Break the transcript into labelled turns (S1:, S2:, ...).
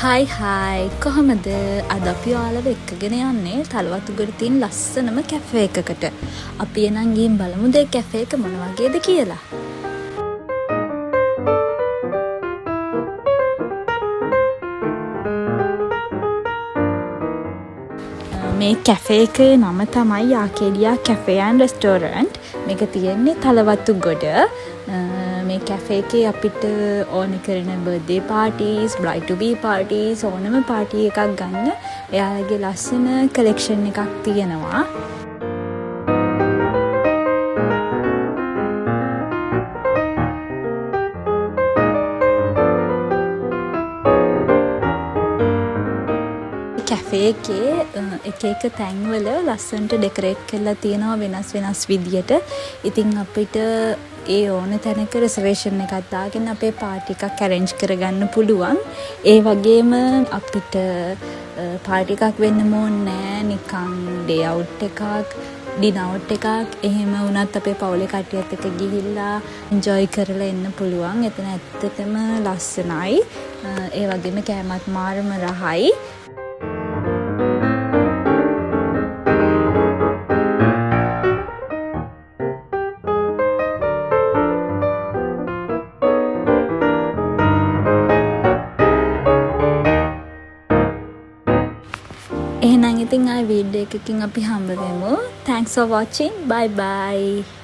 S1: හයි කොහොමද අද අපි ඔයාලව එක්කගෙන යන්නේ තලවතුගොඩ තියෙන ලස්සනම කැෆේ එකකට. අපි එනම් ගිහින් බලමු ඒ කැෆේ එක මොන වගේද කියලා. මේ කැෆේ එකේ නම තමයි ආකේලියා කැෆේ ඇන්ඩ් රෙස්ටෝරන්ට්. මේක තියෙන්නේ තලවතුගොඩ. මේ කැෆේ එකේ අපිට ඕන කරන බර්ත්ඩේ පාර්ටිස්, බ්‍රයිඩ් ටු බී පාර්ටිස්, ඕනම පාර්ටි එකක් ගන්න එයාලගේ ලස්සන කලෙක්ෂන් එකක් තියෙනවා. කැෆේ එකේ එක තැන්වල ලස්සනට ඩෙකරේට් කරලා තියෙනවා වෙනස් විදියට. ඉතින් අපිට ඒ ඕන තැනක රිසර්වේෂන් එකක් දාගෙන අපේ පාර්ටි එකක් ඇරේන්ජ් කරගන්න පුළුවන්. ඒ වගේම අපිට පාර්ටි එකක් වෙන්නම ඕනේ නෑ නිකන් ඩේ අවුට් එකක්, ඩිනර් අවුට් එකක්. එහෙම වුණත් අපේ පවුලේ කට්ටියත් එක්ක ගිහිල්ලා එන්ජොයි කරලා එන්න පුළුවන්. එතන ඇත්තටම ලස්සනයි. ඒ වගේම කෑමත් මාරම රහයි. එහෙනම් ඉතින් ආයි වීඩියෝ එකකින් අපි හම්බ වෙමු. Thanks for watching. Bye bye.